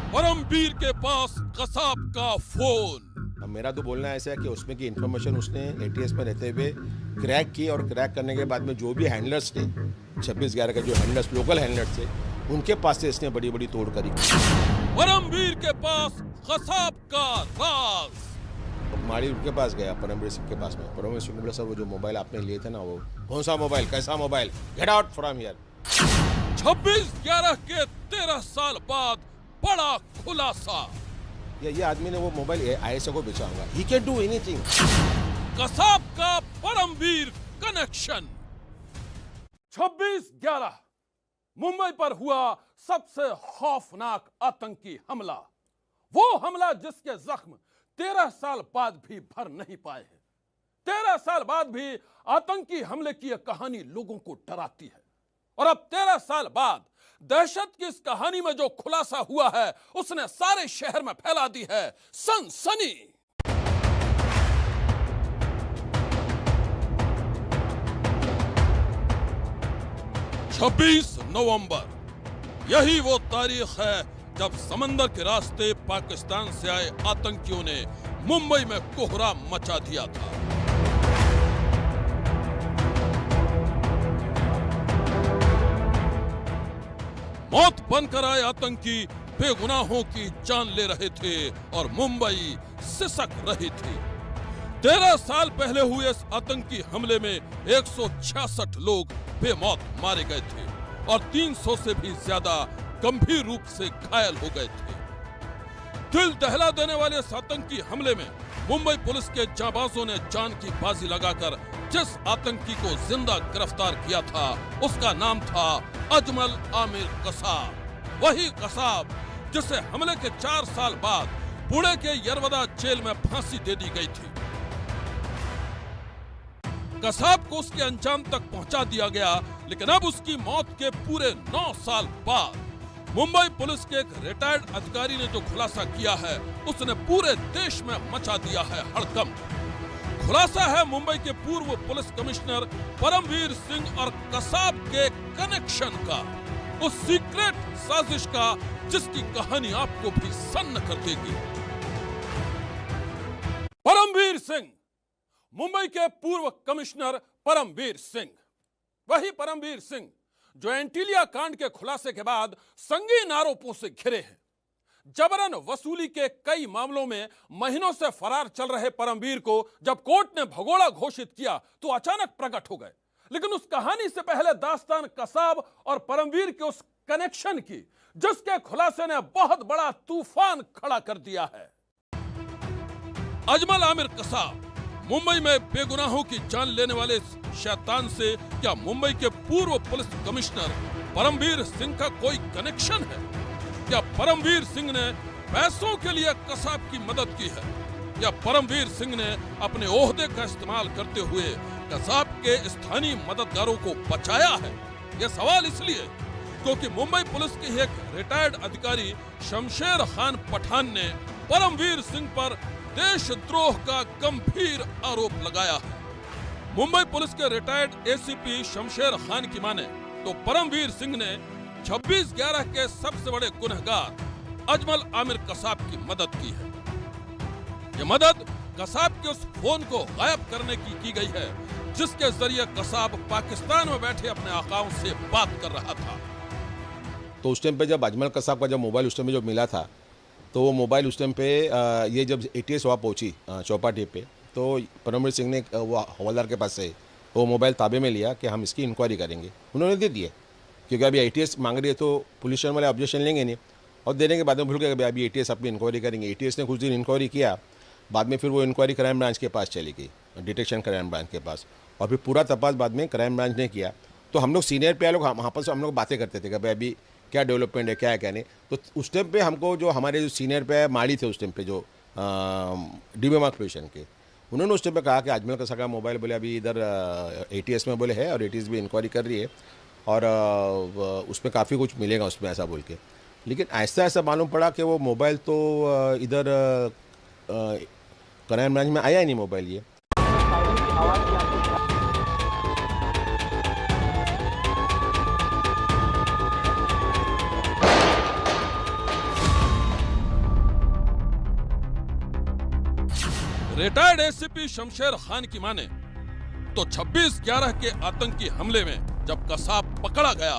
परमवीर के पास कसाब का फोन। अब मेरा तो बोलना ऐसा है कि उसमें की इन्फॉर्मेशन उसने एटीएस में रहते हुए क्रैक की और क्रैक करने के बाद में जो भी हैंडलर्स थे 26/11 के जो हैंडलर्स लोकल हैंडलर्स थे उनके पास से इसने बड़ी बड़ी तोड़ करी। परमवीर के पास कसाब का राज। माड़ी उनके पास गया परमवीर सिंह के पास में। परमवीर सिंह ने बोला सर वो जो मोबाइल आपने लिए थे ना वो कौन सा मोबाइल, कैसा mobile, get out from here. 26/11 के 13 साल बाद बड़ा खुलासा। ये आदमी ने वो मोबाइल आईएसए को बेचा। He can do anything. Kasab का परमवीर कनेक्शन। 26/11 मुंबई पर हुआ सबसे खौफनाक आतंकी हमला। वो हमला जिसके जख्म 13 साल बाद भी भर नहीं पाए हैं। 13 साल बाद भी आतंकी हमले की यह कहानी लोगों को डराती है। और अब 13 साल बाद दहशत की इस कहानी में जो खुलासा हुआ है उसने सारे शहर में फैला दी है सनसनी। छब्बीस नवंबर यही वो तारीख है जब समंदर के रास्ते पाकिस्तान से आए आतंकियों ने मुंबई में कोहराम मचा दिया था। मौत बनकर आए आतंकी बेगुनाहों की जान ले रहे थे और मुंबई सिसक रही थी। 13 साल पहले हुए इस आतंकी हमले में 166 लोग बेमौत मारे गए थे और 300 से भी ज्यादा गंभीर रूप से घायल हो गए थे। दिल दहला देने वाले इस आतंकी हमले में मुंबई पुलिस के जांबाजों ने जान की बाजी लगाकर जिस आतंकी को जिंदा गिरफ्तार किया था उसका नाम था अजमल आमिर कसाब। वही कसाब जिसे हमले के 4 साल बाद पुणे के यरवदा जेल में फांसी दे दी गई थी। कसाब को उसके अंजाम तक पहुंचा दिया गया, लेकिन अब उसकी मौत के पूरे 9 साल बाद मुंबई पुलिस के एक रिटायर्ड अधिकारी ने जो खुलासा किया है उसने पूरे देश में मचा दिया है हड़कंप। खुलासा है मुंबई के पूर्व पुलिस कमिश्नर परमवीर सिंह और कसाब के कनेक्शन का, उस सीक्रेट साजिश का जिसकी कहानी आपको भी सन्न कर देगी। परमवीर सिंह, मुंबई के पूर्व कमिश्नर परमवीर सिंह, वही परमवीर सिंह जो एंटीलिया कांड के खुलासे के बाद संगीन आरोपों से घिरे हैं। जबरन वसूली के कई मामलों में महीनों से फरार चल रहे परमवीर को जब कोर्ट ने भगोड़ा घोषित किया तो अचानक प्रकट हो गए। लेकिन उस कहानी से पहले दास्तान कसाब और परमवीर के उस कनेक्शन की जिसके खुलासे ने बहुत बड़ा तूफान खड़ा कर दिया है। अजमल आमिर कसाब, मुंबई में बेगुनाहों की जान लेने वाले शैतान से क्या मुंबई के पूर्व पुलिस कमिश्नर परमवीर सिंह का कोई कनेक्शन है? क्या परमवीर सिंह ने पैसों के लिए कसाब की मदद की है या परमवीर सिंह ने अपने ओहदे का इस्तेमाल करते हुए कसाब के स्थानीय मददगारों को बचाया है? यह सवाल इसलिए क्योंकि मुंबई पुलिस के एक रिटायर्ड अधिकारी शमशेर खान पठान ने परमवीर सिंह पर देशद्रोह का गंभीर आरोप लगाया है। मुंबई पुलिस के रिटायर्ड एसीपी शमशेर खान की माने तो परमवीर सिंह ने 26/11 के सबसे बड़े गुनहगार अजमल आमिर कसाब की मदद की है। ये मदद कसाब के उस फोन को गायब करने की गई है जिसके जरिए कसाब पाकिस्तान में बैठे अपने आकाओं से बात कर रहा था। तो उस टाइम पे जब अजमल कसाब का जब मोबाइल उस टाइम पे जब मिला था तो वो मोबाइल उस टाइम पे ये जब एटीएस वहाँ पहुँची चौपाटी पे तो परमवीर सिंह ने वो हवलदार के पास से वो मोबाइल ताबे में लिया कि हम इसकी इंक्वायरी करेंगे। उन्होंने दे दिए क्योंकि अभी एटीएस मांग रही है तो पुलिस वाले ऑब्जेक्शन लेंगे नहीं और देने के बाद में भूल गए अभी एटीएस अपनी इंक्वायरी करेंगे। एटीएस ने कुछ दिन इंक्वायरी किया, बाद में फिर वो इंक्वायरी क्राइम ब्रांच के पास चली गई, डिटेक्शन क्राइम ब्रांच के पास, और फिर पूरा तपास बाद में क्राइम ब्रांच ने किया। तो हम लोग सीनियर पे लोग वहाँ पर हम लोग बातें करते थे कि भाई अभी क्या डेवलपमेंट है, क्या है क्या नहीं। तो उस टाइम पे हमको जो हमारे जो सीनियर पे माड़ी थे उस टाइम पे जो डिमार्केशन के, उन्होंने उस टाइम पे कहा कि अजमल कसाब का मोबाइल बोले अभी इधर एटीएस में बोले है और एटीएस भी इंक्वायरी कर रही है और उसमें काफ़ी कुछ मिलेगा उसमें, ऐसा बोल के। लेकिन ऐसा ऐसा मालूम पड़ा कि वो मोबाइल तो इधर क्राइम ब्रांच में आया ही नहीं मोबाइल। ये रिटायर्ड एसीपी शमशेर खान की माने तो 26/11 के आतंकी हमले में जब कसाब पकड़ा गया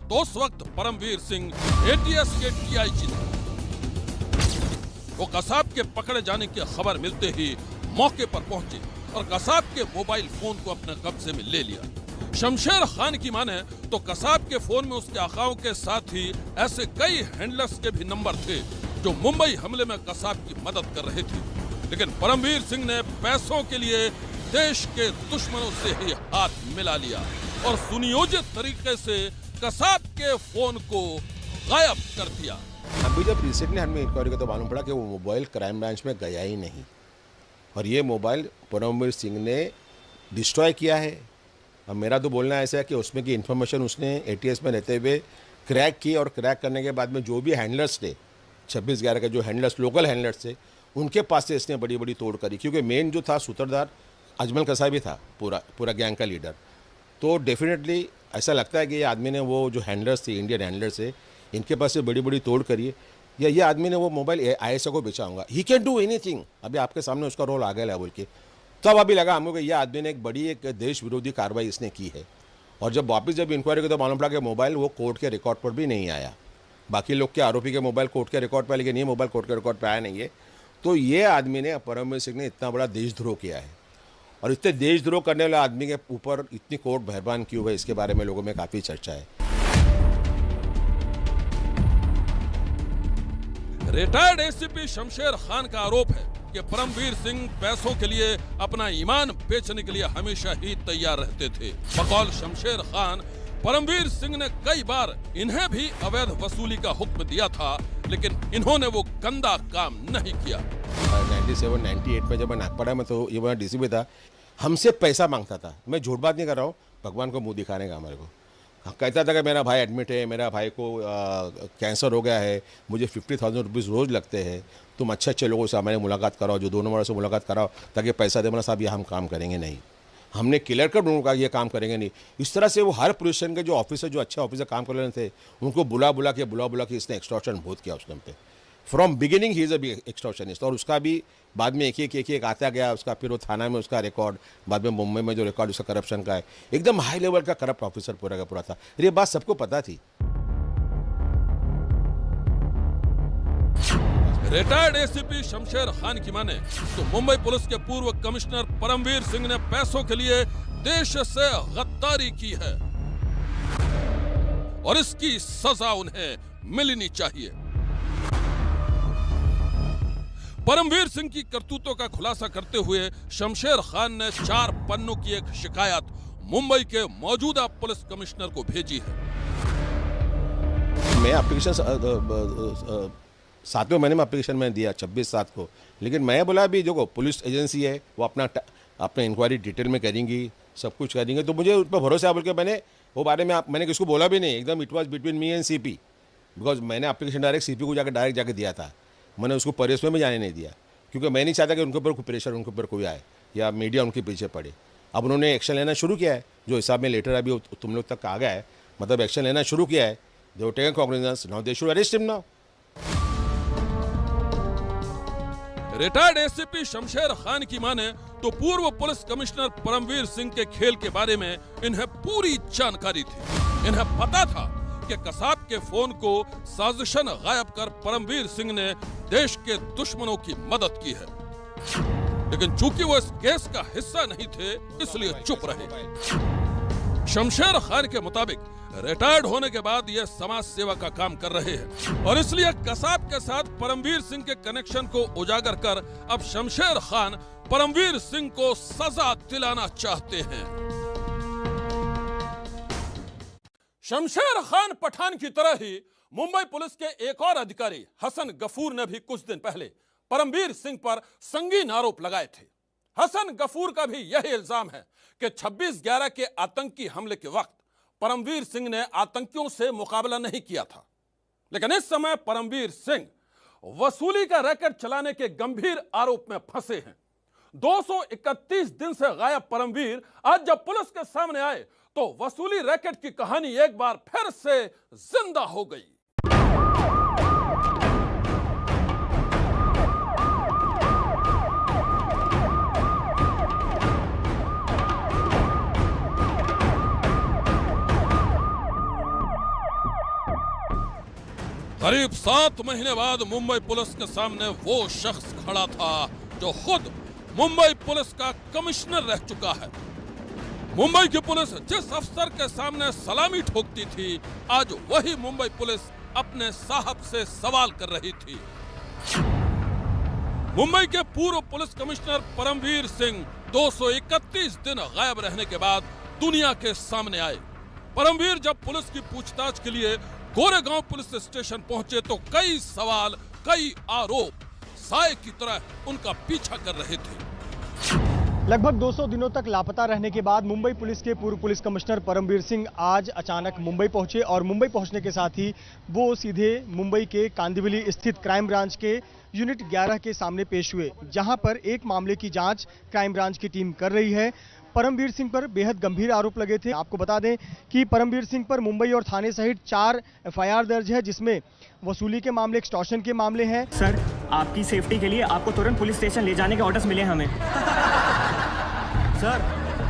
तो उस वक्त परमवीर सिंह एटीएस के टीआईजी थे। वो कसाब के पकड़े जाने की खबर मिलते ही मौके पर पहुंचे और कसाब के मोबाइल फोन को अपने कब्जे में ले लिया। शमशेर खान की माने तो कसाब के फोन में उसके आकाओं के साथ ही ऐसे कई हैंडलर्स के भी नंबर थे जो मुंबई हमले में कसाब की मदद कर रहे थे, लेकिन परमवीर सिंह ने पैसों के लिए देश के दुश्मनों से ही हाथ मिला लिया और सुनियोजित तरीके से कसाब के फोन को गायब कर दिया। अभी जब रिसेंटली हमें इंक्वायरी का तो मालूम पड़ा कि वो मोबाइल क्राइम ब्रांच में गया ही नहीं और ये मोबाइल परमवीर सिंह ने डिस्ट्रॉय किया है। अब मेरा तो बोलना ऐसा है कि उसमें की इन्फॉर्मेशन उसने एटीएस में रहते हुए क्रैक की और क्रैक करने के बाद में जो भी हैंडलर्स थे 26/11 के जो हैंडलर्स लोकल हैंडलर्स थे उनके पास से इसने बड़ी बड़ी तोड़ करी, क्योंकि मेन जो था सूत्रधार अजमल कसाबी था, पूरा गैंग का लीडर। तो डेफिनेटली ऐसा लगता है कि ये आदमी ने वो जो हैंडलर्स थे इंडियन हैंडलर्स से इनके पास से बड़ी बड़ी तोड़ करी है, या ये आदमी ने वो मोबाइल आईएसए को बेचा होगा। He can do anything. अभी आपके सामने उसका रोल आ गया बोल के तब अभी लगा हमको कि यह आदमी ने एक देश विरोधी कार्रवाई इसने की है। और जब इंक्वायरी को तो मालूम पड़ा कि मोबाइल वो कोर्ट के रिकॉर्ड पर भी नहीं आया। बाकी लोग के आरोपी के मोबाइल कोर्ट के रिकॉर्ड पर, लेकिन ये मोबाइल कोर्ट के रिकॉर्ड पर आया नहीं है। तो ये आदमी ने, परमवीर सिंह ने इतना बड़ा देशद्रोह किया है और इतने देशद्रोह करने वाले आदमी के ऊपर इतनी कोर्ट मेहरबान क्यों है, इसके बारे में लोगों में काफ़ी चर्चा है। रिटायर्ड एसीपी शमशेर खान का आरोप है कि परमवीर सिंह पैसों के लिए अपना ईमान बेचने के लिए हमेशा ही तैयार रहते थे। बकौल शमशेर खान, परमवीर सिंह ने कई बार इन्हें भी अवैध वसूली का हुक्म दिया था, लेकिन इन्होंने वो गंदा काम नहीं किया। 97-98 में जब मैं नागपाड़ा में, तो ये डीसीपी था, हमसे पैसा मांगता था। मैं झूठ बात नहीं कर रहा हूँ, भगवान को मुंह दिखाने का हमारे को। कहता था कि मेरा भाई एडमिट है, मेरा भाई को कैंसर हो गया है, मुझे 50,000 रुपीज़ रोज़ लगते हैं, तुम अच्छे लोगों से हमारे मुलाकात कराओ, जो 2 नंबर से मुलाकात कराओ ताकि पैसा दे। बोला साहब ये हम काम करेंगे नहीं, हमने क्लियर कर उनका ये काम करेंगे नहीं। इस तरह से वो हर पोजीशन के जो ऑफिसर, जो अच्छे ऑफिसर काम कर रहे थे, उनको बुला बुला के इसने एक्सटॉर्शन बहुत किया उस टाइम पे। From beginning he is a extortionist. और उसका भी बाद में एक आता गया उसका, फिर वो थाना में उसका रिकॉर्ड, बाद में मुंबई में जो रिकॉर्ड उसका करप्शन का है, एकदम हाई लेवल का करप्ट ऑफिसर पूरा का पूरा था। ये बात सबको पता थी। रिटायर्ड एसीपी शमशेर खान की माने तो मुंबई पुलिस के पूर्व कमिश्नर परमवीर सिंह ने पैसों के लिए देश से गद्दारी की है और इसकी सजा उन्हें मिलनी चाहिए। परमवीर सिंह की करतूतों का खुलासा करते हुए शमशेर खान ने 4 पन्नों की एक शिकायत मुंबई के मौजूदा पुलिस कमिश्नर को भेजी है। मैं एप्लीकेशन 7वें महीने में एप्लीकेशन मैंने दिया 26/7 को, लेकिन मैं बोला अभी जो पुलिस एजेंसी है वो अपना इंक्वायरी डिटेल में करेंगी, सब कुछ करेंगे, तो मुझे उस पर भरोसा है बोल के मैंने वो बारे में मैंने किसको बोला भी नहीं। एकदम it was between me and CP, because मैंने एप्लीकेशन डायरेक्ट सीपी को डायरेक्ट जाके दिया था। मैंने उसको प्रेस में भी जाने नहीं दिया, क्योंकि मैं नहीं चाहता कि उनके ऊपर कोई प्रेशर उनके ऊपर कोई आए या मीडिया उनके पीछे पड़े। अब उन्होंने एक्शन लेना शुरू किया है, जो हिसाब में लेटर अभी तुम लोग तक आ गया है, मतलब एक्शन लेना शुरू किया है। They have taken cognizance, now they should arrest him now. Retired ACP Shamsher Khan की माने तो पूर्व पुलिस कमिश्नर परमवीर सिंह के खेल के बारे में इन्हें पूरी जानकारी थी। इन्हें पता था कि कसाब के फोन को साजिशन गायब कर परमवीर सिंह ने देश के दुश्मनों की मदद की है, लेकिन चूंकि वो इस केस का हिस्सा नहीं थे इसलिए चुप रहे। शमशेर खान के मुताबिक रिटायर्ड होने के बाद ये समाज सेवा का काम कर रहे हैं और इसलिए कसाब के साथ परमवीर सिंह के कनेक्शन को उजागर कर अब शमशेर खान परमवीर सिंह को सजा दिलाना चाहते हैं। शमशेर खान पठान की तरह ही मुंबई पुलिस के एक और अधिकारी हसन गफूर ने भी कुछ दिन पहले परमवीर सिंह पर संगीन आरोप लगाए थे। हसन गफूर का भी यही इल्जाम है कि 26/11 के आतंकी हमले के वक्त परमवीर सिंह ने आतंकियों से मुकाबला नहीं किया था, लेकिन इस समय परमवीर सिंह वसूली का रैकेट चलाने के गंभीर आरोप में फंसे हैं। 231 दिन से गायब परमवीर आज जब पुलिस के सामने आए तो वसूली रैकेट की कहानी एक बार फिर से जिंदा हो गई। करीब 7 महीने बाद मुंबई पुलिस के सामने वो शख्स खड़ा था जो खुद मुंबई पुलिस का कमिश्नर रह चुका है। मुंबई की पुलिस जिस अफसर के सामने सलामी ठोकती थी, आज वही मुंबई पुलिस अपने साहब से सवाल कर रही थी। मुंबई के पूर्व पुलिस कमिश्नर परमवीर सिंह 231 दिन गायब रहने के बाद दुनिया के सामने आए। परमवीर जब पुलिस की पूछताछ के लिए गोरेगांव पुलिस स्टेशन पहुंचे तो कई सवाल, कई आरोप साए की तरह उनका पीछा कर रहे थे। लगभग 200 दिनों तक लापता रहने के बाद मुंबई पुलिस के पूर्व पुलिस कमिश्नर परमवीर सिंह आज अचानक मुंबई पहुंचे और मुंबई पहुंचने के साथ ही वो सीधे मुंबई के कांदिवली स्थित क्राइम ब्रांच के यूनिट 11 के सामने पेश हुए, जहां पर एक मामले की जांच क्राइम ब्रांच की टीम कर रही है। परमवीर सिंह पर बेहद गंभीर आरोप लगे थे। आपको बता दें कि परमवीर सिंह पर मुंबई और थाने सहित 4 एफआईआर दर्ज है, जिसमें वसूली के मामले, एक्सटॉर्शन के मामले हैं। सर, आपकी सेफ्टी के लिए आपको तुरंत पुलिस स्टेशन ले जाने के ऑर्डर्स मिले हमें। सर,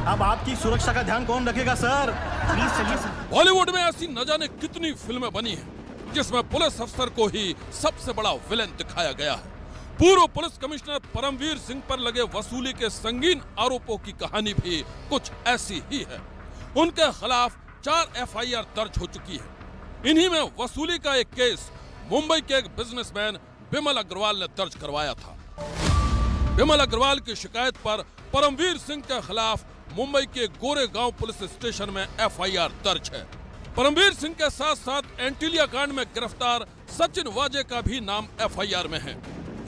अब आपकी सुरक्षा का ध्यान कौन रखेगा सर? प्लीज चलिए सर। बॉलीवुड में ऐसी न जाने कितनी फिल्में बनी हैं जिसमें पुलिस अफसर को ही सबसे बड़ा विलेन दिखाया गया है। पूर्व पुलिस कमिश्नर परमवीर सिंह पर लगे वसूली के संगीन आरोपों की कहानी भी कुछ ऐसी ही है। उनके खिलाफ 4 एफआईआर दर्ज हो चुकी है। इन्हीं में वसूली का एक केस मुंबई के एक बिजनेसमैन बिमल अग्रवाल ने दर्ज करवाया था। बिमल अग्रवाल की शिकायत पर परमवीर सिंह के खिलाफ मुंबई के गोरेगांव पुलिस स्टेशन में एफआईआर दर्ज है। परमवीर सिंह के साथ साथ एंटीलिया कांड में गिरफ्तार सचिन वाजे का भी नाम एफआईआर में है।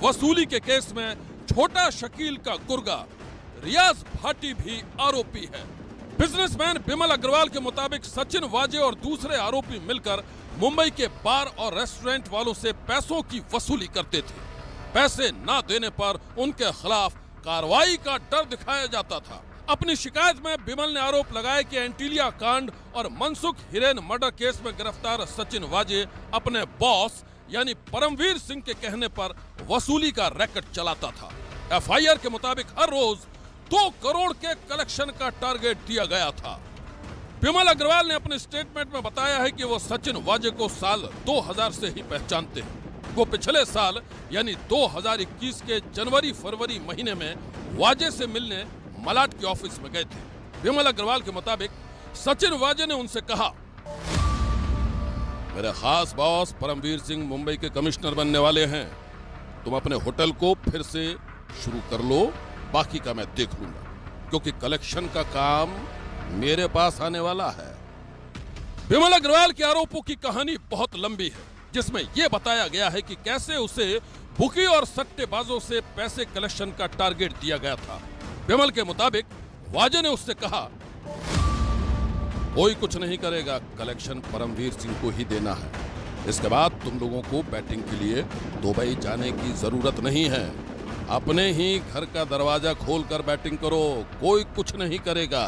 वसूली के केस में छोटा शकील का गुर्गा रियाज भाटी भी आरोपी है। बिजनेसमैन बिमल अग्रवाल के मुताबिक सचिन वाजे और दूसरे आरोपी मिलकर मुंबई के बार और रेस्टोरेंट वालों से पैसों की वसूली करते थे। पैसे ना देने पर उनके खिलाफ कार्रवाई का डर दिखाया जाता था। अपनी शिकायत में बिमल ने आरोप लगाया कि एंटीलिया कांड और मनसुख हिरेन मर्डर केस में गिरफ्तार सचिन वाजे अपने बॉस यानी परमवीर सिंह के कहने पर वसूली का रैकेट चलाता था। एफआईआर के मुताबिक हर रोज 2 करोड़ के कलेक्शन का टारगेट दिया गया था। बिमल अग्रवाल ने अपने स्टेटमेंट में बताया है कि वो सचिन वाजे को साल 2000 से ही पहचानते हैं। वो पिछले साल यानी 2021 के जनवरी-फरवरी महीने में वाजे से मिलने मलाड के ऑफिस में गए थे। बिमल अग्रवाल के मुताबिक सचिन वाजे ने उनसे कहा, मेरे खास बॉस परमवीर सिंह मुंबई के कमिश्नर बनने वाले हैं, तुम अपने होटल को फिर से शुरू कर लो, बाकी का मैं देख लूंगा, क्योंकि कलेक्शन का काम मेरे पास आने वाला है। बिमल अग्रवाल के आरोपों की कहानी बहुत लंबी है, जिसमें यह बताया गया है कि कैसे उसे बुकी और सट्टेबाजों से पैसे कलेक्शन का टारगेट दिया गया था। बिमल के मुताबिक वाजे ने उससे कहा, कोई कुछ नहीं करेगा, कलेक्शन परमवीर सिंह को ही देना है। इसके बाद तुम लोगों को बैटिंग के लिए दुबई जाने की जरूरत नहीं है, अपने ही घर का दरवाजा खोलकर बैटिंग करो, कोई कुछ नहीं करेगा।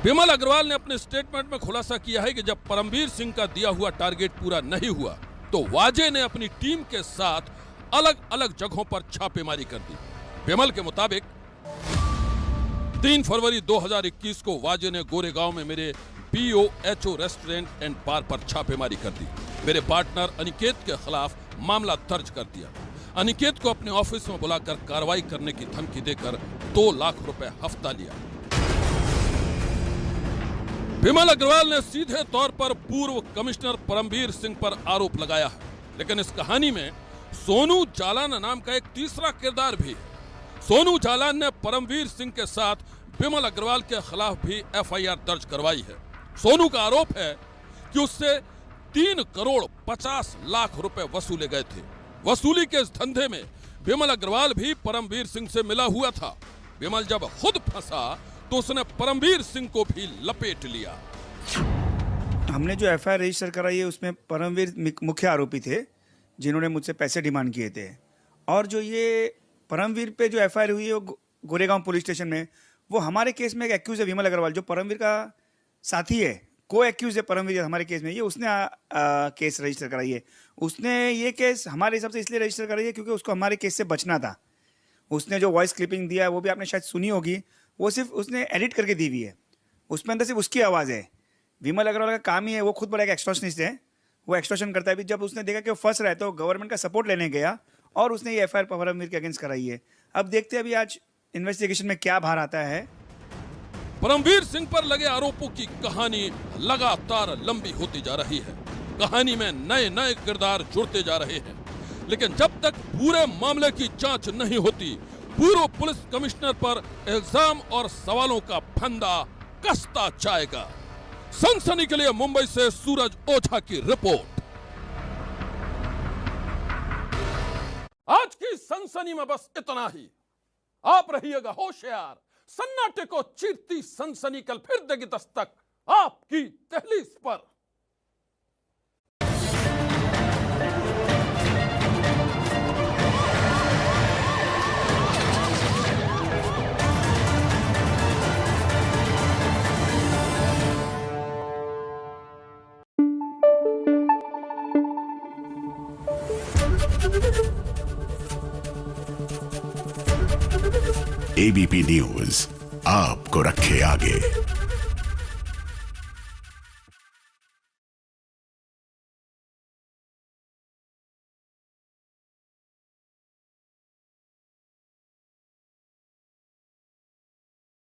बिमल अग्रवाल ने अपने स्टेटमेंट में खुलासा किया है कि जब परमवीर सिंह का दिया हुआ टारगेट पूरा नहीं हुआ तो वाजे ने अपनी टीम के साथ अलग अलग जगहों पर छापेमारी कर दी। बिमल के मुताबिक 3 फरवरी 2021 को वाजे ने गोरेगांव में मेरे BOHO रेस्टोरेंट एंड बार पर छापेमारी कर दी। मेरे पार्टनर अनिकेत के खिलाफ मामला दर्ज कर दिया। अनिकेत को अपने ऑफिस में बुलाकर कार्रवाई करने की धमकी देकर 2 लाख रुपए हफ्ता लिया। बिमल अग्रवाल ने सीधे तौर पर पूर्व कमिश्नर परमवीर सिंह पर आरोप लगाया है, लेकिन इस कहानी में सोनू जालान नाम का एक तीसरा किरदार भी है। सोनू जालान ने परमवीर सिंह के साथ बिमल अग्रवाल के खिलाफ भी एफआईआर दर्ज करवाई है। सोनू का आरोप है कि उससे 3 करोड़ 50 लाख रुपए वसूले गए थे। वसूली के इस धंधे में बिमल अग्रवाल भी परमवीर सिंह से मिला हुआ था। बिमल जब खुद फंसा तो उसने परमवीर सिंह को भी लपेट लिया। हमने जो एफआईआर रजिस्टर कराई है उसमें परमवीर मुख्य आरोपी थे, जिन्होंने मुझसे पैसे डिमांड किए थे। और जो ये परमवीर पे जो एफआईआर हुई है वो गोरेगांव पुलिस स्टेशन में, वो हमारे केस में एक एक्यूज है विमल अग्रवाल, जो परमवीर का साथी है, को एक्यूज है परमवीर हमारे केस में। ये उसने केस रजिस्टर कराई है। उसने ये केस हमारे हिसाब से इसलिए रजिस्टर कराई है क्योंकि उसको हमारे केस से बचना था। उसने जो वॉइस क्लिपिंग दिया है वो भी आपने शायद सुनी होगी, वो सिर्फ उसने एडिट करके दी हुई है, उसमें अंदर सिर्फ उसकी आवाज़ है। विमल अग्रवाल का काम ही है, वो खुद बड़ा एक एक्सटॉर्शनिस्ट है, वो एक्सटॉर्शन करता है भी। जब उसने देखा कि वो फंस रहा है तो गवर्नमेंट का सपोर्ट लेने गया और उसने ये एफआईआर परमवीर के अगेंस्ट कराई है। अब देखते हैं अभी आज इन्वेस्टिगेशन में क्या बाहर आता है। परमवीर सिंह पर लगे आरोपों की कहानी लगातार लंबी होती जा रही है। कहानी में नए नए किरदार जुड़ते जा रहे हैं, लेकिन जब तक पूरे मामले की जांच नहीं होती, पूर्व पुलिस कमिश्नर पर इल्जाम और सवालों का फंदा कसता जाएगा। सनसनी के लिए मुंबई से सूरज ओझा की रिपोर्ट। आज की सनसनी में बस इतना ही। आप रहिएगा होशियार। सन्नाटे को चीरती सनसनी कल फिर देगी दस्तक आपकी दहलीज पर। एबीपी न्यूज आपको रखे आगे।